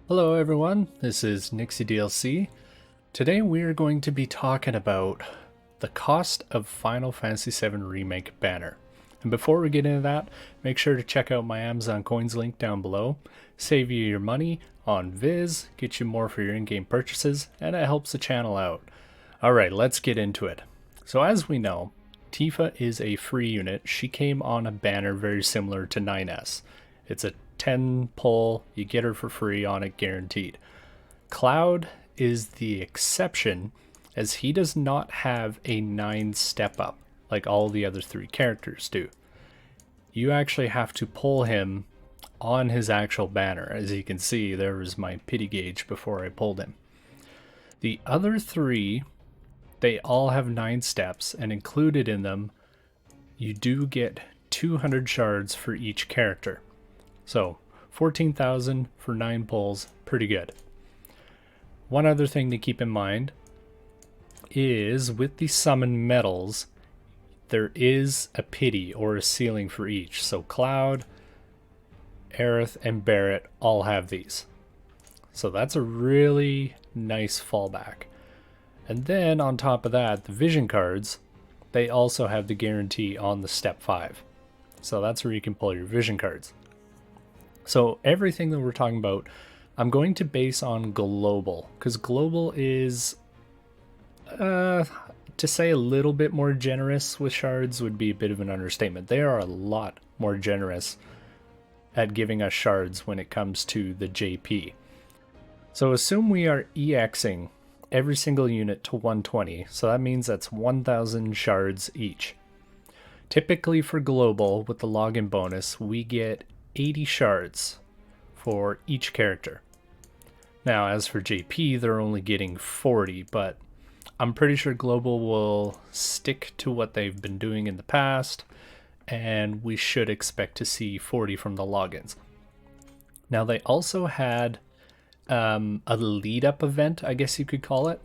Hello everyone, this is Nixie DLC. Today we are going to be talking about the cost of Final Fantasy VII Remake banner. And before we get into that, make sure to check out my Amazon coins link down below. Save you your money on Viz, get you more for your in-game purchases, and it helps the channel out. Alright, let's get into it. So as we know, Tifa is a free unit. She came on a banner very similar to 9S. It's a 10 pull, you get her for free on it guaranteed. Cloud is the exception as he does not have a 9 step up like all the other 3 characters do. You actually have to pull him on his actual banner. As you can see, there was my pity gauge before I pulled him. The other 3, they all have 9 steps, and included in them, you do get 200 shards for each character. So 14,000 for 9 pulls, pretty good. One other thing to keep in mind is with the summon medals, there is a pity or a ceiling for each. So Cloud, Aerith, and Barret all have these. So that's a really nice fallback. And then on top of that, the vision cards, they also have the guarantee on the step 5. So that's where you can pull your vision cards. So everything that we're talking about, I'm going to base on global, because global is, to say a little bit more generous with shards would be a bit of an understatement. They are a lot more generous at giving us shards when it comes to the JP. So assume we are EXing every single unit to 120, so that means that's 1,000 shards each. Typically for global, with the login bonus, we get 80 shards for each character. Now, as for JP, they're only getting 40, but I'm pretty sure Global will stick to what they've been doing in the past, and we should expect to see 40 from the logins. Now, they also had a lead-up event, I guess you could call it,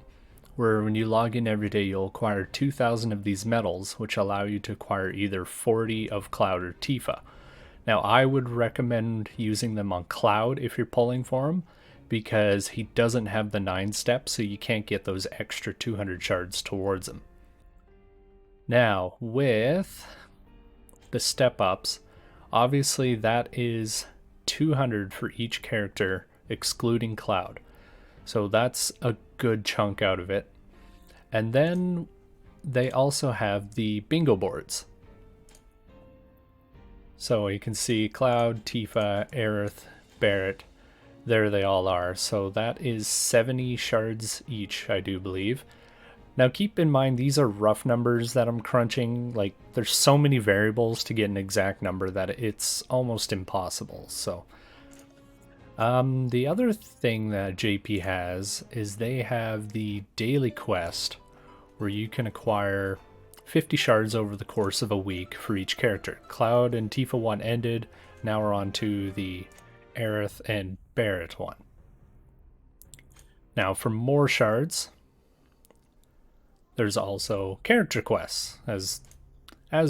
where when you log in every day, you'll acquire 2,000 of these medals, which allow you to acquire either 40 of Cloud or Tifa. Now, I would recommend using them on Cloud if you're pulling for him, because he doesn't have the 9 steps, so you can't get those extra 200 shards towards him. Now, with the step-ups, obviously that is 200 for each character, excluding Cloud. So that's a good chunk out of it. And then they also have the bingo boards. So you can see Cloud, Tifa, Aerith, Barret, there they all are. So that is 70 shards each, I do believe. Now keep in mind, these are rough numbers that I'm crunching. Like, there's so many variables to get an exact number that it's almost impossible. So the other thing that JP has is they have the daily quest where you can acquire 50 shards over the course of a week for each character. Cloud and Tifa 1 ended, now we're on to the Aerith and Barret one. Now for more shards, there's also character quests as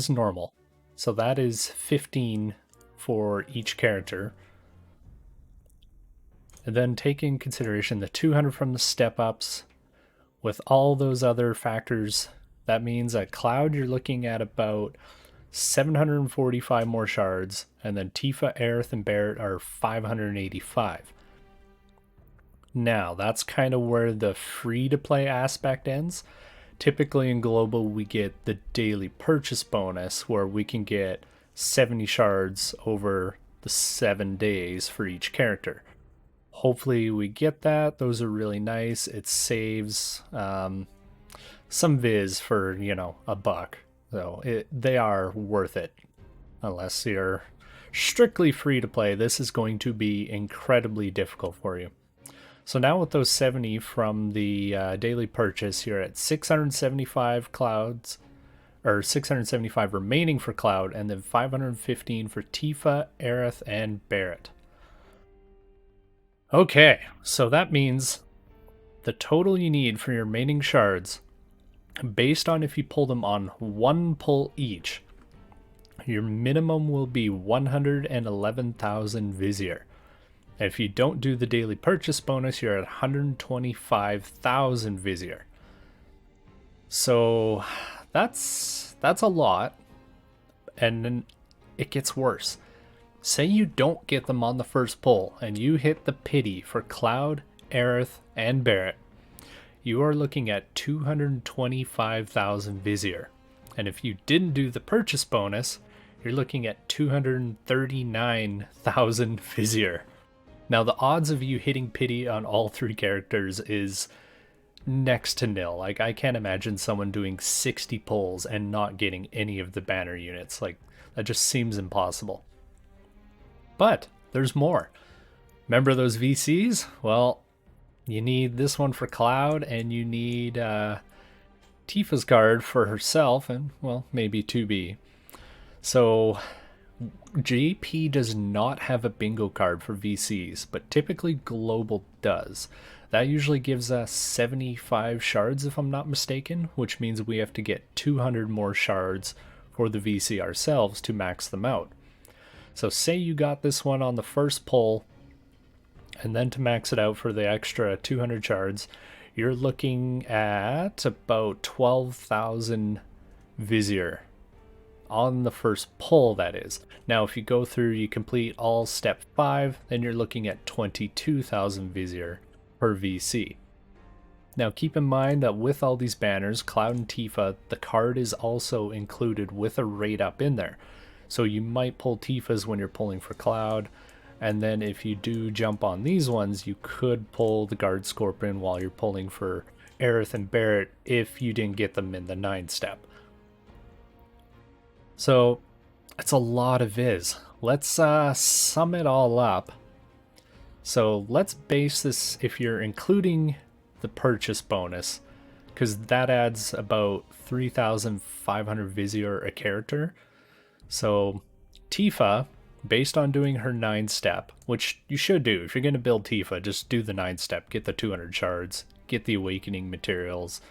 normal. So that is 15 for each character. And then take in consideration the 200 from the step-ups with all those other factors. That means at Cloud, you're looking at about 745 more shards, and then Tifa, Aerith, and Barret are 585. Now, that's kind of where the free-to-play aspect ends. Typically in Global, we get the daily purchase bonus, where we can get 70 shards over the 7 days for each character. Hopefully we get that. Those are really nice. It saves some viz for, a buck. So they are worth it. Unless you're strictly free to play, this is going to be incredibly difficult for you. So now with those 70 from the daily purchase, you're at 675 clouds, or 675 remaining for Cloud, and then 515 for Tifa, Aerith, and Barret. Okay, so that means the total you need for your remaining shards, based on if you pull them on 1 pull each, your minimum will be 111,000 Visiore. And if you don't do the daily purchase bonus, you're at 125,000 Visiore. So that's a lot. And then it gets worse. Say you don't get them on the first pull and you hit the pity for Cloud, Aerith, and Barret. You are looking at 225,000 Visiore. And if you didn't do the purchase bonus, you're looking at 239,000 Visiore. Now the odds of you hitting pity on all three characters is next to nil. Like, I can't imagine someone doing 60 pulls and not getting any of the banner units. Like, that just seems impossible. But there's more. Remember those VCs? Well, you need this one for Cloud, and you need Tifa's card for herself, and, well, maybe 2B. So JP does not have a bingo card for VCs, but typically Global does. That usually gives us 75 shards, if I'm not mistaken, which means we have to get 200 more shards for the VC ourselves to max them out. So say you got this one on the first pull, and then to max it out for the extra 200 shards, you're looking at about 12,000 Visiore. On the first pull, that is. Now, if you go through, you complete all step 5, then you're looking at 22,000 Visiore per VC. Now, keep in mind that with all these banners, Cloud and Tifa, the card is also included with a rate up in there. So you might pull Tifa's when you're pulling for Cloud, and then if you do jump on these ones, you could pull the Guard Scorpion while you're pulling for Aerith and Barret if you didn't get them in the 9-step. So it's a lot of Viz. Let's sum it all up. So let's base this, if you're including the purchase bonus, because that adds about 3,500 Visiore a character. So Tifa, based on doing her 9-step, which you should do. If you're going to build Tifa, just do the 9-step, get the 200 shards, get the awakening materials,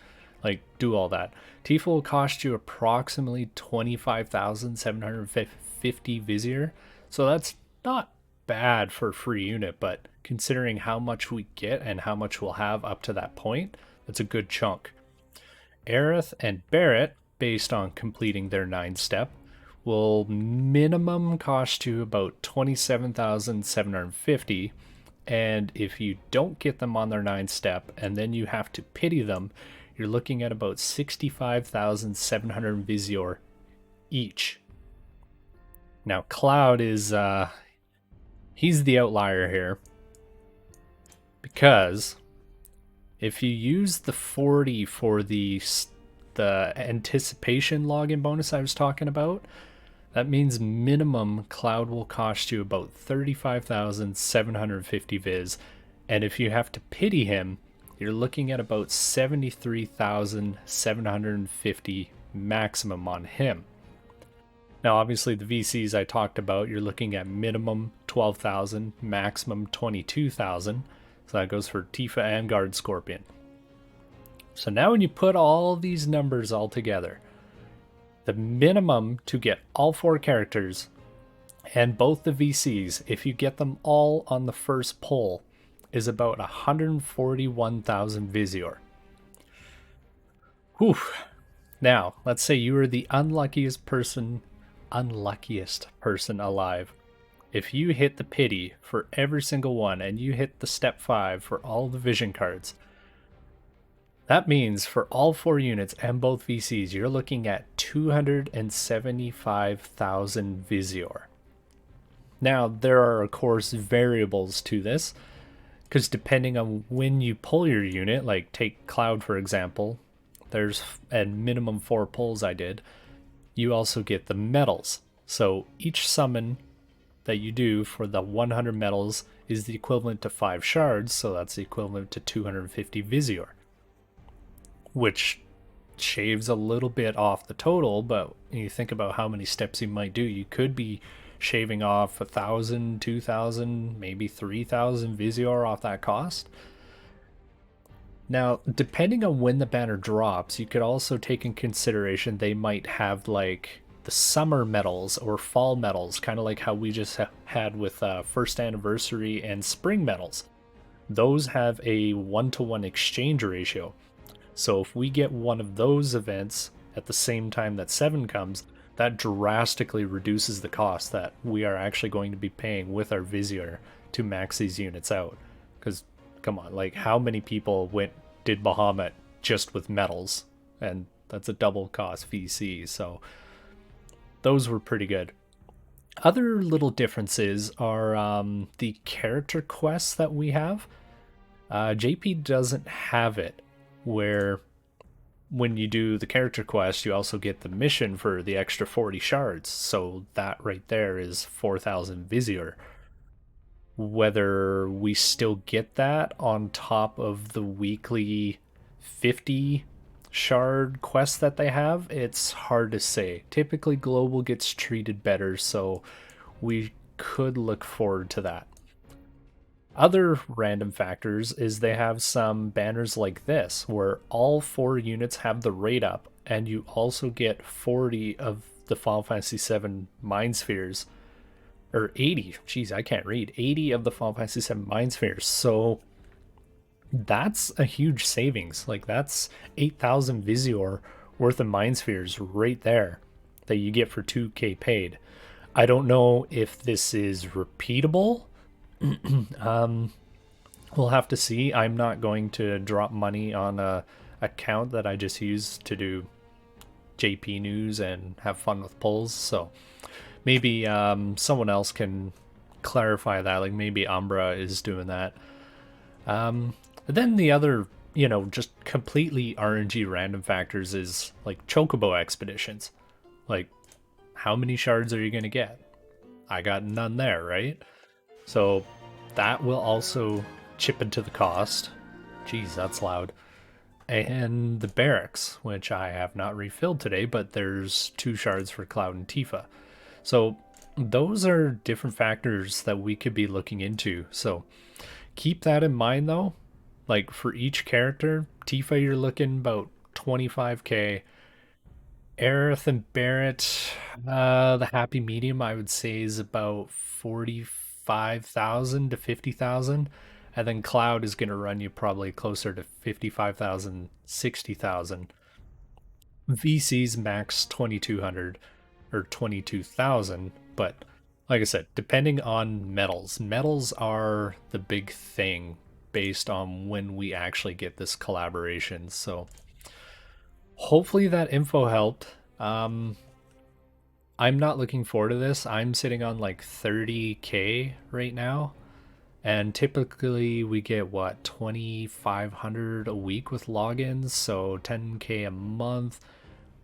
like, do all that. Tifa will cost you approximately 25,750 Visiore, so that's not bad for a free unit, but considering how much we get and how much we'll have up to that point, that's a good chunk. Aerith and Barret, based on completing their 9-step, will minimum cost you about 27,750, and if you don't get them on their 9-step and then you have to pity them, you're looking at about 65,700 Visiore each. Now Cloud is he's the outlier here, because if you use the 40 for the anticipation login bonus I was talking about, that means minimum Cloud will cost you about 35,750 Viz, and if you have to pity him, you're looking at about 73,750 maximum on him. Now obviously the VCs I talked about, you're looking at minimum 12,000, maximum 22,000, so that goes for Tifa and Guard Scorpion. So now when you put all these numbers all together, the minimum to get all 4 characters and both the VCs, if you get them all on the first pull, is about 141,000 Visiore. Whew. Now, let's say you are the unluckiest person alive. If you hit the pity for every single one and you hit the step 5 for all the vision cards, that means for all 4 units and both VCs, you're looking at 275,000 Visiore. Now, there are, of course, variables to this, because depending on when you pull your unit, like take Cloud for example, there's a minimum 4 pulls I did. You also get the medals. So each summon that you do for the 100 medals is the equivalent to 5 shards, so that's the equivalent to 250 Visiore, which shaves a little bit off the total, but when you think about how many steps you might do, you could be shaving off 1,000, 2,000, maybe 3,000 Visiore off that cost. Now, depending on when the banner drops, you could also take in consideration they might have like the summer medals or fall medals, kind of like how we just had with first anniversary and spring medals. Those have a 1-to-1 exchange ratio. So if we get one of those events at the same time that 7 comes, that drastically reduces the cost that we are actually going to be paying with our Visiore to max these units out. Because, come on, like, how many people did Bahamut just with medals? And that's a double cost VC, so those were pretty good. Other little differences are the character quests that we have. JP doesn't have it, where when you do the character quest, you also get the mission for the extra 40 shards. So that right there is 4,000 Visiore. Whether we still get that on top of the weekly 50 shard quest that they have, it's hard to say. Typically, global gets treated better, so we could look forward to that. Other random factors is they have some banners like this, where all 4 units have the rate up, and you also get 40 of the Final Fantasy VII mindspheres, or 80. Jeez, I can't read. 80 of the Final Fantasy VII mindspheres. So that's a huge savings. Like, that's 8,000 Visiore worth of mindspheres right there that you get for 2k paid. I don't know if this is repeatable. We'll have to see. I'm not going to drop money on a account that I just use to do JP news and have fun with polls. So maybe someone else can clarify that. Like maybe Umbra is doing that. Then the other, just completely RNG random factors is like Chocobo expeditions. Like, how many shards are you going to get? I got none there, right? So that will also chip into the cost. Jeez, that's loud. And the barracks, which I have not refilled today, but there's 2 shards for Cloud and Tifa. So those are different factors that we could be looking into. So keep that in mind though. Like for each character, Tifa, you're looking about 25k. Aerith and Barrett, the happy medium I would say is about 45,000 to 50,000. And then Cloud is going to run you probably closer to 55,000, 60,000. VC's max 2,200 or 22,000, but like I said, depending on medals. Medals are the big thing based on when we actually get this collaboration. So hopefully that info helped. I'm not looking forward to this. I'm sitting on like 30k right now. And typically we get what, 2,500 a week with logins, so 10k a month.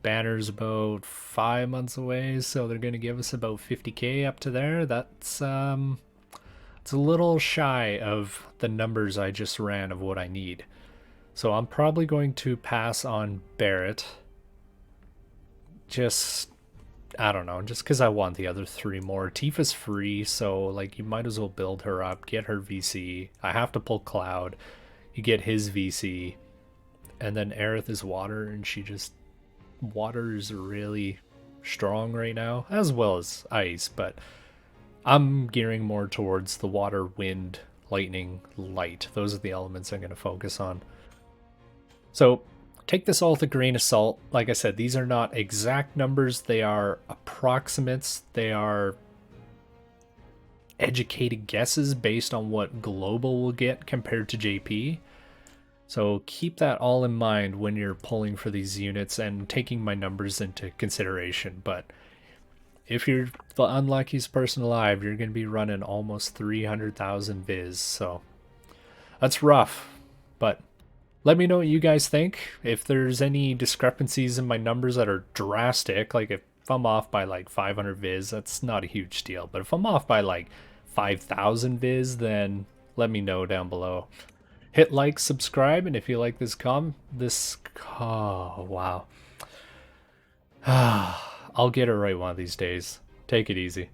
Banner's about 5 months away, so they're gonna give us about 50k up to there. That's it's a little shy of the numbers I just ran of what I need. So I'm probably going to pass on Barrett. I don't know, just because I want the other 3 more. Tifa's free, so like you might as well build her up, get her VC. I have to pull Cloud. You get his VC. And then Aerith is water, and water is really strong right now, as well as ice, but I'm gearing more towards the water, wind, lightning, light. Those are the elements I'm going to focus on. So take this all with a grain of salt. Like I said, these are not exact numbers. They are approximates. They are educated guesses based on what global will get compared to JP. So keep that all in mind when you're pulling for these units and taking my numbers into consideration. But if you're the unluckiest person alive, you're going to be running almost 300,000 viz. So that's rough, but let me know what you guys think. If there's any discrepancies in my numbers that are drastic, like if I'm off by like 500 viz, that's not a huge deal. But if I'm off by like 5,000 viz, then let me know down below. Hit like, subscribe, and if you like oh, wow. I'll get it right one of these days. Take it easy.